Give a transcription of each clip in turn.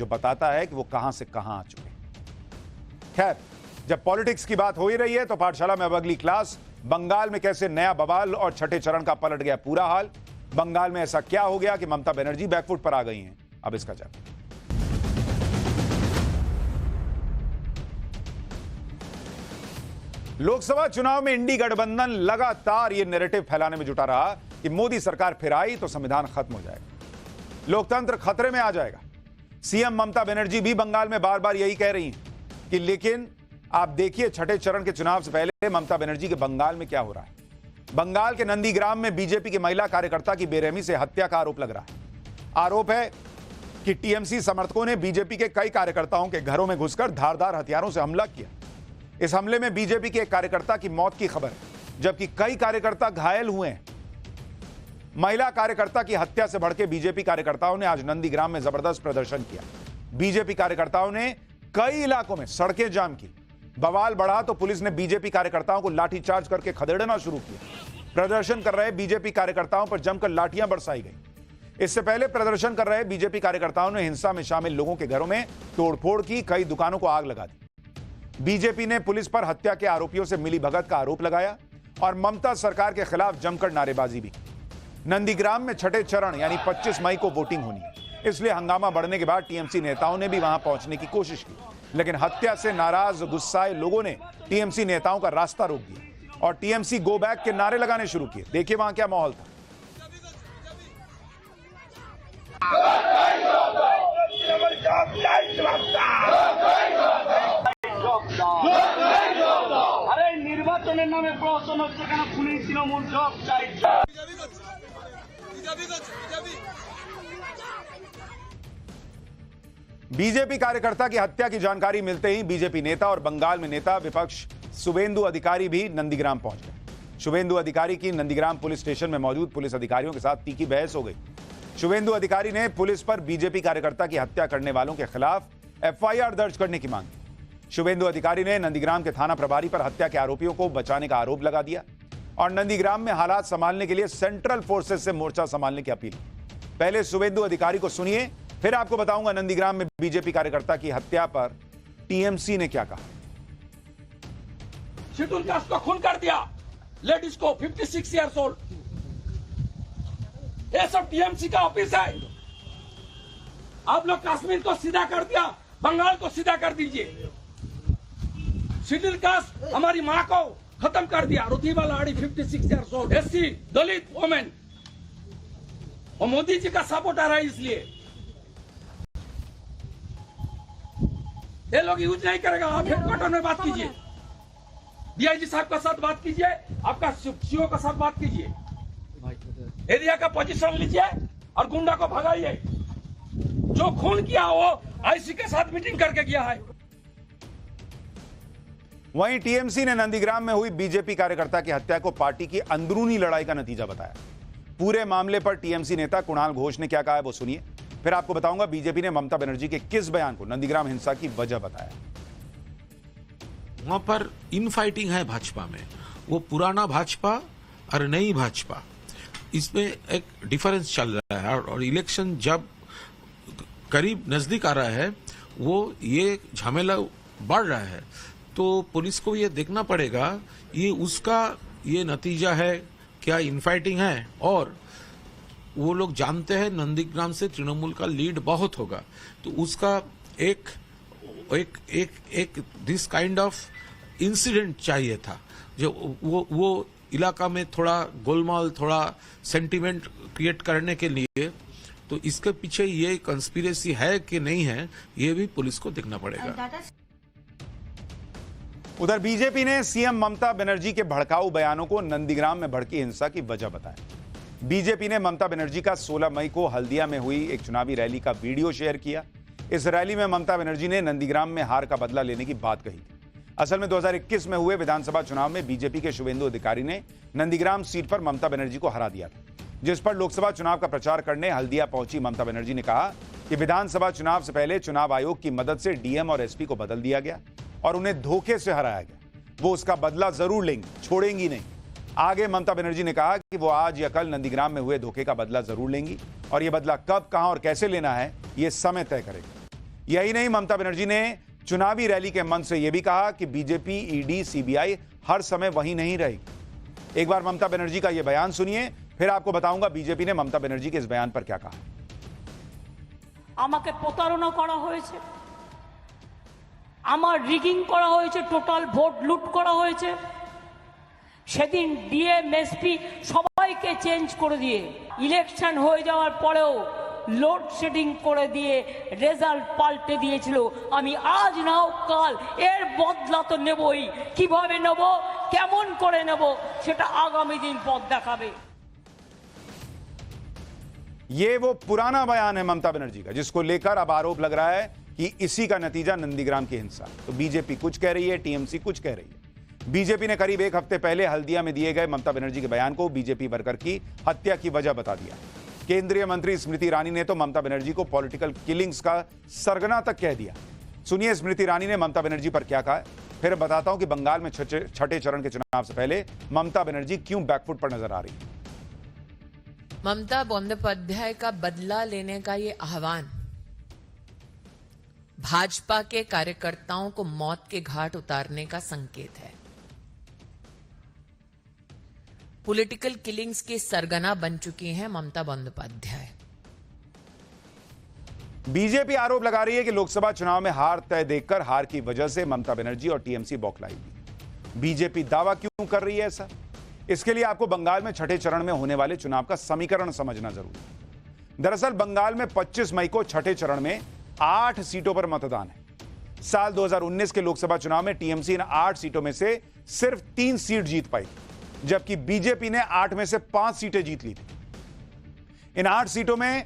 जो बताता है कि वो कहां से कहां आ चुके हैं। खैर, जब पॉलिटिक्स की बात हो ही रही है तो पाठशाला में अब अगली क्लास, बंगाल में कैसे नया बवाल और छठे चरण का पलट गया पूरा हाल। बंगाल में ऐसा क्या हो गया कि ममता बनर्जी बैकफुट पर आ गई हैं, अब इसका जवाब। लोकसभा चुनाव में इंडी गठबंधन लगातार यह नैरेटिव फैलाने में जुटा रहा कि मोदी सरकार फिर आई तो संविधान खत्म हो जाएगा, लोकतंत्र खतरे में आ जाएगा। सीएम ममता बनर्जी भी बंगाल में बार बार यही कह रही हैं कि लेकिन आप देखिए छठे चरण के चुनाव से पहले ममता बनर्जी के बंगाल में क्या हो रहा है। बंगाल के नंदीग्राम में बीजेपी की महिला कार्यकर्ता की बेरहमी से हत्या का आरोप लग रहा है। आरोप है कि टीएमसी समर्थकों ने बीजेपी के कई कार्यकर्ताओं के घरों में घुसकर धारदार हथियारों से हमला किया। इस हमले में बीजेपी के एक कार्यकर्ता की मौत की खबर है, जबकि कई कार्यकर्ता घायल हुए हैं। महिला कार्यकर्ता की हत्या से भड़के बीजेपी कार्यकर्ताओं ने आज नंदीग्राम में जबरदस्त प्रदर्शन किया। बीजेपी कार्यकर्ताओं ने कई इलाकों में सड़कें जाम की। बवाल बढ़ा तो पुलिस ने बीजेपी कार्यकर्ताओं को लाठीचार्ज करके खदेड़ना शुरू किया। प्रदर्शन कर रहे बीजेपी कार्यकर्ताओं पर जमकर लाठियां बरसाई गई। इससे पहले प्रदर्शन कर रहे बीजेपी कार्यकर्ताओं ने हिंसा में शामिल लोगों के घरों में तोड़फोड़ की, कई दुकानों को आग लगा दी। बीजेपी ने पुलिस पर हत्या के आरोपियों से मिलीभगत का आरोप लगाया और ममता सरकार के खिलाफ जमकर नारेबाजी भी। नंदीग्राम में छठे चरण यानी 25 मई को वोटिंग होनी है, इसलिए हंगामा बढ़ने के बाद टीएमसी नेताओं ने भी वहां पहुंचने की कोशिश की, लेकिन हत्या से नाराज गुस्साए लोगों ने टीएमसी नेताओं का रास्ता रोक दिया और टीएमसी गो बैक के नारे लगाने शुरू किए। देखिए वहां क्या माहौल था। আরে নির্বাচনের নামে প্রশ্ন হচ্ছে কেন পুলিশ তৃণমূল জব চাই। बीजेपी कार्यकर्ता की हत्या की जानकारी मिलते ही बीजेपी नेता और बंगाल में नेता विपक्ष शुभेंदु अधिकारी भी नंदीग्राम पहुंच गए। शुभेंदु अधिकारी की नंदीग्राम पुलिस स्टेशन में मौजूद पुलिस अधिकारियों के साथ तीखी बहस हो गई। शुभेंदु अधिकारी ने पुलिस पर बीजेपी कार्यकर्ता की हत्या करने वालों के खिलाफ एफआईआर दर्ज करने की मांग की। शुभेंदु अधिकारी ने नंदीग्राम के थाना प्रभारी पर हत्या के आरोपियों को बचाने का आरोप लगा दिया और नंदीग्राम में हालात संभालने के लिए सेंट्रल फोर्सेस से मोर्चा संभालने की अपील। पहले शुभेंदु अधिकारी को सुनिए, फिर आपको बताऊंगा नंदीग्राम में बीजेपी कार्यकर्ता की हत्या पर टीएमसी ने क्या कहा। शेड्यूल कास्ट को खून कर दिया, लेडीज को 56 ईयर्स ओल्ड। ये सब टीएमसी का ऑफिस है। आप लोग कश्मीर को सीधा कर दिया, बंगाल को सीधा कर दीजिए। शेड्यूल कास्ट हमारी माँ को खत्म कर दिया। रुतिबा लाड़ी 56 ईयर्स ओल्ड, एससी, दलित वुमेन, और मोदी जी का सपोर्टर है, इसलिए ये लोग यूज नहीं करेगा। आप हेडक्वार्टर में बात कीजिए, डीआईजी साहब का साथ बात कीजिए, आपका सीओ का साथ बात कीजिए, एरिया का पोजीशन लीजिए और गुंडा को भगाइए। जो खून किया वो आईसी के साथ मीटिंग करके किया है। वहीं टीएमसी ने नंदीग्राम में हुई बीजेपी कार्यकर्ता की हत्या को पार्टी की अंदरूनी लड़ाई का नतीजा बताया। पूरे मामले पर टीएमसी नेता कुणाल घोष ने क्या कहा है वो सुनिए, फिर आपको बताऊंगा बीजेपी ने ममता बनर्जी के किस बयान को नंदीग्राम हिंसा की वजह बताया। वहां पर इनफाइटिंग है भाजपा में, वो पुराना भाजपा और नई भाजपा, इसमें एक डिफरेंस चल रहा है और इलेक्शन जब करीब नजदीक आ रहा है वो ये झमेला बढ़ रहा है, तो पुलिस को ये देखना पड़ेगा ये उसका ये नतीजा है क्या इनफाइटिंग है। और वो लोग जानते हैं नंदीग्राम से तृणमूल का लीड बहुत होगा, तो उसका एक एक एक एक दिस काइंड ऑफ इंसिडेंट चाहिए था जो वो इलाका में थोड़ा गोलमाल, थोड़ा सेंटिमेंट क्रिएट करने के लिए। तो इसके पीछे ये कंस्पिरेसी है कि नहीं है, ये भी पुलिस को देखना पड़ेगा। उधर बीजेपी ने सीएम ममता बनर्जी के भड़काऊ बयानों को नंदीग्राम में भड़की हिंसा की वजह बताया। बीजेपी ने ममता बनर्जी का 16 मई को हल्दिया में हुई एक चुनावी रैली का वीडियो शेयर किया। इस रैली में ममता बनर्जी ने नंदीग्राम में हार का बदला लेने की बात कही थी। असल में 2021 में हुए विधानसभा चुनाव में बीजेपी के शुभेंदु अधिकारी ने नंदीग्राम सीट पर ममता बनर्जी को हरा दिया था, जिस पर लोकसभा चुनाव का प्रचार करने हल्दिया पहुंची ममता बनर्जी ने कहा कि विधानसभा चुनाव से पहले चुनाव आयोग की मदद से डीएम और एसपी को बदल दिया गया और उन्हें धोखे से हराया गया। वो उसका बदला जरूर लेंगी, छोड़ेंगी नहीं। आगे ममता बनर्जी ने कहा कि वो आज या कल नंदीग्राम में हुए धोखे का बदला जरूर लेंगी और ये बदला कब, कहां और कैसे लेना है ये समय तय करेगा। यही नहीं, ममता बनर्जी ने चुनावी रैली के मंच से यह भी कहा कि बीजेपी, ईडी, सीबीआई हर समय वही नहीं रहेगी। एक बार ममता बनर्जी का यह बयान सुनिए, फिर आपको बताऊंगा बीजेपी ने ममता बनर्जी के इस बयान पर क्या कहा। আমাকে প্রতারণা করা হয়েছে, আমার রিগিং করা হয়েছে, টোটাল ভোট লুট করা হয়েছে। সেদিন ডিএম, এসপি সবাইকে চেঞ্জ করে দিয়ে ইলেকশন হয়ে যাওয়ার পরেও লোডশেডিং করে দিয়ে রেজাল্ট পাল্টে দিয়েছিল। আমি আজ নাও কাল এর বদলা তো নেবই। কিভাবে নেব, কেমন করে নেব, সেটা আগামী দিন পথ দেখাবে। ये वो पुराना बयान है ममता बनर्जी का, जिसको लेकर अब आरोप लग रहा है कि इसी का नतीजा नंदीग्राम की हिंसा। तो बीजेपी कुछ कह रही है, टीएमसी कुछ कह रही है। बीजेपी ने करीब एक हफ्ते पहले हल्दिया में दिए गए ममता बनर्जी के बयान को बीजेपी वर्कर की हत्या की वजह बता दिया। केंद्रीय मंत्री स्मृति ईरानी ने तो ममता बनर्जी को पॉलिटिकल किलिंग्स का सरगना तक कह दिया। सुनिए स्मृति ईरानी ने ममता बनर्जी पर क्या कहा है, फिर बताता हूं कि बंगाल में छठे चरण के चुनाव से पहले ममता बनर्जी क्यों बैकफुट पर नजर आ रही है। ममता बंदोपाध्याय का बदला लेने का ये आह्वान भाजपा के कार्यकर्ताओं को मौत के घाट उतारने का संकेत है। पॉलिटिकल किलिंग्स की सरगना बन चुकी हैं ममता बंदोपाध्याय। बीजेपी आरोप लगा रही है कि लोकसभा चुनाव में हार तय देखकर हार की वजह से ममता बनर्जी और टीएमसी बौखलाएगी। बीजेपी दावा क्यों कर रही है ऐसा, इसके लिए आपको बंगाल में छठे चरण में होने वाले चुनाव का समीकरण समझना जरूरी है। दरअसल बंगाल में 25 मई को छठे चरण में 8 सीटों पर मतदान है। साल 2019 के लोकसभा चुनाव में टीएमसी इन 8 सीटों में से सिर्फ 3 सीट जीत पाई, जबकि बीजेपी ने 8 में से 5 सीटें जीत ली थी। इन 8 सीटों में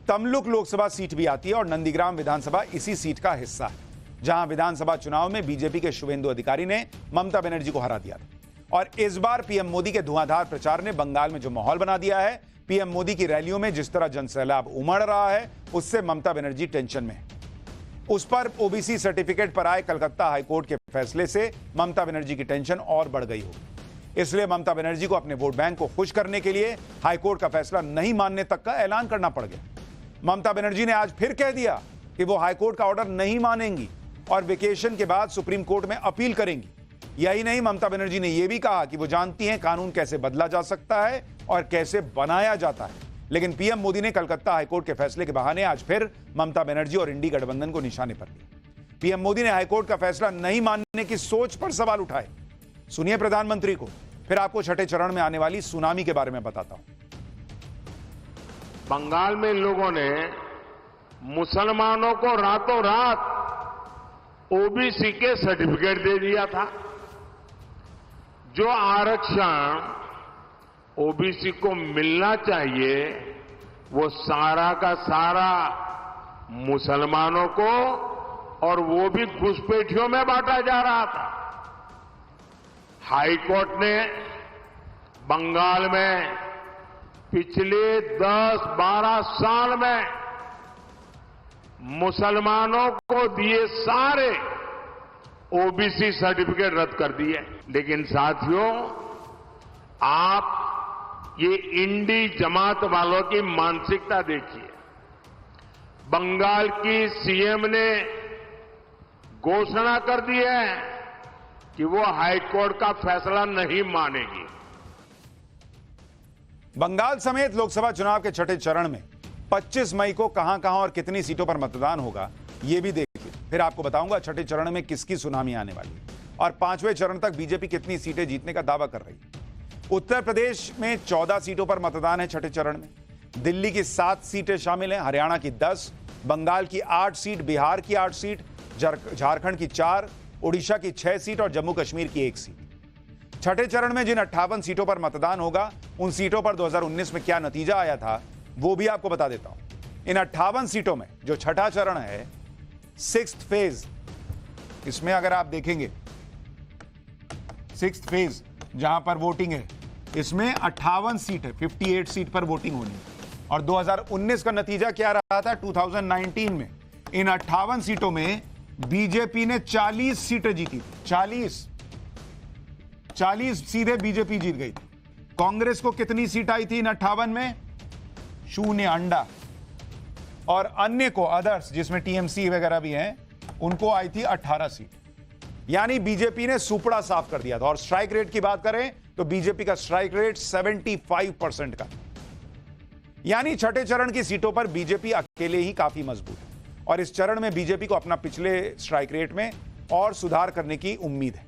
तमलुक लोकसभा सीट भी आती है और नंदीग्राम विधानसभा इसी सीट का हिस्सा है, जहां विधानसभा चुनाव में बीजेपी के शुभेंदु अधिकारी ने ममता बनर्जी को हरा दिया था। और इस बार पीएम मोदी के धुआंधार प्रचार ने बंगाल में जो माहौल बना दिया है, पीएम मोदी की रैलियों में जिस तरह जनसैलाब उमड़ रहा है, उससे ममता बनर्जी टेंशन में है। उस पर ओबीसी सर्टिफिकेट पर आए कलकत्ता हाईकोर्ट के फैसले से ममता बनर्जी की टेंशन और बढ़ गई होगी। इसलिए ममता बनर्जी को अपने वोट बैंक को खुश करने के लिए हाईकोर्ट का फैसला नहीं मानने तक का ऐलान करना पड़ गया। ममता बनर्जी ने आज फिर कह दिया कि वो हाईकोर्ट का ऑर्डर नहीं मानेंगी और वेकेशन के बाद सुप्रीम कोर्ट में अपील करेंगी। यही नहीं, ममता बनर्जी ने यह भी कहा कि वो जानती हैं कानून कैसे बदला जा सकता है और कैसे बनाया जाता है। लेकिन पीएम मोदी ने कलकत्ता हाईकोर्ट के फैसले के बहाने आज फिर ममता बनर्जी और इंडी गठबंधन को निशाने पर लिया। पीएम मोदी ने हाईकोर्ट का फैसला नहीं मानने की सोच पर सवाल उठाए। सुनिए प्रधानमंत्री को, फिर आपको छठे चरण में आने वाली सुनामी के बारे में बताता हूं। बंगाल में लोगों ने मुसलमानों को रातों रात ओबीसी के सर्टिफिकेट दे दिया था। जो आरक्षण ओबीसी को मिलना चाहिए वो सारा का सारा मुसलमानों को, और वो भी घुसपैठियों में बांटा जा रहा था। हाईकोर्ट ने बंगाल में पिछले 10-12 साल में मुसलमानों को दिए सारे ओबीसी सर्टिफिकेट रद्द कर दिए। लेकिन साथियों, आप ये इंडी जमात वालों की मानसिकता देखिए। बंगाल की सीएम ने घोषणा कर दी है कि वो हाईकोर्ट का फैसला नहीं मानेगी। बंगाल समेत लोकसभा चुनाव के छठे चरण में 25 मई को कहां और कितनी सीटों पर मतदान होगा, यह भी देखिए। फिर आपको बताऊंगा छठे चरण में किसकी सुनामी आने वाली है और 5वें चरण तक बीजेपी कितनी सीटें जीतने का दावा कर रही है। उत्तर प्रदेश में 14 सीटों पर मतदान है छठे चरण में। दिल्ली की 7 सीटें शामिल हैं, हरियाणा की 10, बंगाल की 8 सीट, बिहार की 8 सीट, झारखंड की 4, ओडिशा की 6 सीट और जम्मू कश्मीर की 1 सीट। छठे चरण में जिन 58 सीटों पर मतदान होगा, उन सीटों पर 2019 में क्या नतीजा आया था वो भी आपको बता देता हूं। इन 58 सीटों में जो छठा चरण है, 6th फेज, इसमें अगर आप देखेंगे 6th फेज जहां पर वोटिंग है, इसमें 58 सीट है, 58 सीट पर वोटिंग होनी है। और 2019 का नतीजा क्या रहा था 2019 में? इन 58 सीटों में बीजेपी ने 40 सीटें जीती थी। 40 सीधे बीजेपी जीत गई थी। कांग्रेस को कितनी सीट आई थी इन 58 में? 0 अंडा। और अन्य को अदर्स जिसमें टीएमसी वगैरह भी हैं उनको आई थी 18 सीट। यानी बीजेपी ने सुपड़ा साफ कर दिया था। और स्ट्राइक रेट की बात करें तो बीजेपी का स्ट्राइक रेट 75% का, यानी छठे चरण की सीटों पर बीजेपी अकेले ही काफी मजबूत है। और इस चरण में बीजेपी को अपना पिछले स्ट्राइक रेट में और सुधार करने की उम्मीद है।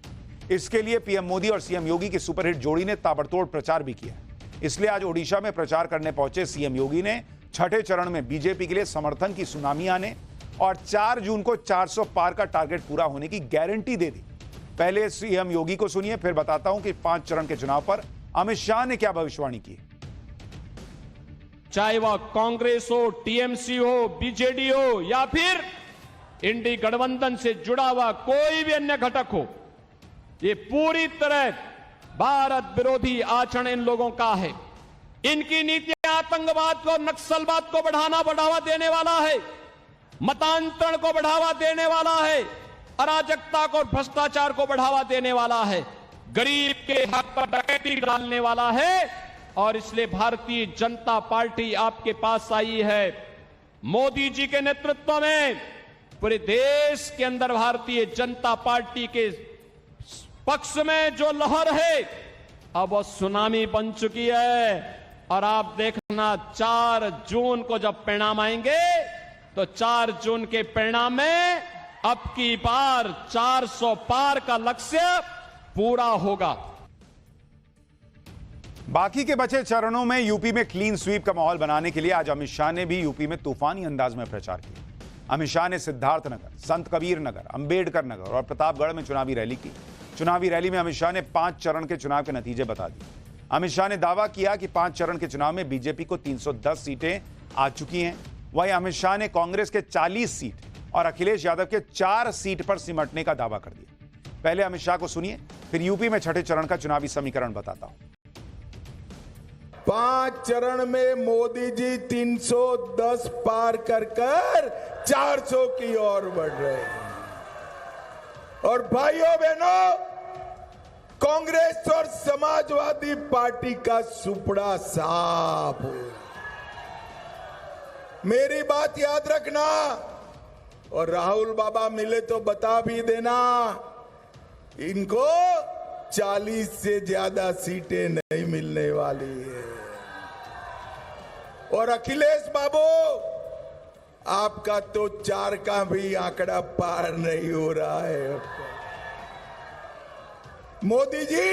इसके लिए पीएम मोदी और सीएम योगी की सुपरहिट जोड़ी ने ताबड़तोड़ प्रचार भी किया। इसलिए आज ओडिशा में प्रचार करने पहुंचे सीएम योगी ने छठे चरण में बीजेपी के लिए समर्थन की सुनामी आने और 4 जून को 400 पार का टारगेट पूरा होने की गारंटी दे दी। पहले सीएम योगी को सुनिए, फिर बताता हूं कि 5 चरण के चुनाव पर अमित शाह ने क्या भविष्यवाणी की। चाहे वह कांग्रेस हो, टीएमसी हो, बीजेडी हो या फिर इंडी गठबंधन से जुड़ा हुआ कोई भी अन्य घटक हो, ये पूरी तरह भारत विरोधी आचरण इन लोगों का है। इनकी नीतियां आतंकवाद को, नक्सलवाद को बढ़ावा देने वाला है, मतांतरण को बढ़ावा देने वाला है, अराजकता को, भ्रष्टाचार को बढ़ावा देने वाला है, गरीब के हक पर डकैती डालने वाला है। और इसलिए भारतीय जनता पार्टी आपके पास आई है। मोदी जी के नेतृत्व में पूरे देश के अंदर भारतीय जनता पार्टी के पक्ष में जो लहर है अब वो सुनामी बन चुकी है। और आप देखना 4 जून को जब परिणाम आएंगे तो 4 जून के परिणाम में अब की बार 400 पार का लक्ष्य पूरा होगा। बाकी के बचे चरणों में यूपी में क्लीन स्वीप का माहौल बनाने के लिए आज अमित शाह ने भी यूपी में तूफानी अंदाज में प्रचार किया। अमित शाह ने सिद्धार्थनगर, संत कबीर नगर, अंबेडकर नगर और प्रतापगढ़ में चुनावी रैली की। चुनावी रैली में अमित शाह ने 5 चरण के चुनाव के नतीजे बता दिए। अमित शाह ने दावा किया कि 5 चरण के चुनाव में बीजेपी को 310 सीटें आ चुकी हैं। वहीं अमित शाह ने कांग्रेस के 40 सीट और अखिलेश यादव के 4 सीट पर सिमटने का दावा कर दिया। पहले अमित शाह को सुनिए, फिर यूपी में छठे चरण का चुनावी समीकरण बताता हूं। 5 चरण में मोदी जी 310 पार कर 400 की ओर बढ़ रहे हैं। और भाइयों बहनों, कांग्रेस और समाजवादी पार्टी का सुपड़ा साफ हो। मेरी बात याद रखना, और राहुल बाबा मिले तो बता भी देना, इनको 40 से ज्यादा सीटें नहीं मिलने वाली है। और अखिलेश बाबू, आपका तो 4 का भी आंकड़ा पार नहीं हो रहा है। मोदी जी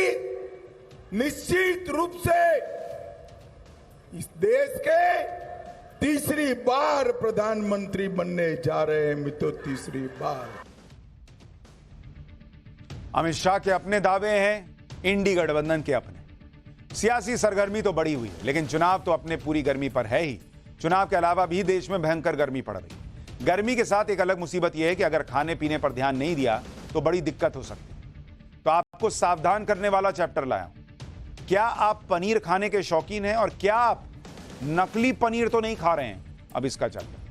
निश्चित रूप से इस देश के तीसरी बार प्रधानमंत्री बनने जा रहे हैं। मित्रों, तीसरी बार। अमित शाह के अपने दावे हैं, इंडी गठबंधन के अपने। सियासी सरगर्मी तो बढ़ी हुई है, लेकिन चुनाव तो अपने पूरी गर्मी पर है ही। चुनाव के अलावा भी देश में भयंकर गर्मी पड़ रही। गर्मी के साथ एक अलग मुसीबत यह है कि अगर खाने पीने पर ध्यान नहीं दिया तो बड़ी दिक्कत हो सकती है। तो आपको सावधान करने वाला चैप्टर लाया हूं। क्या आप पनीर खाने के शौकीन हैं और क्या आप नकली पनीर तो नहीं खा रहे हैं? अब इसका चैप्टर।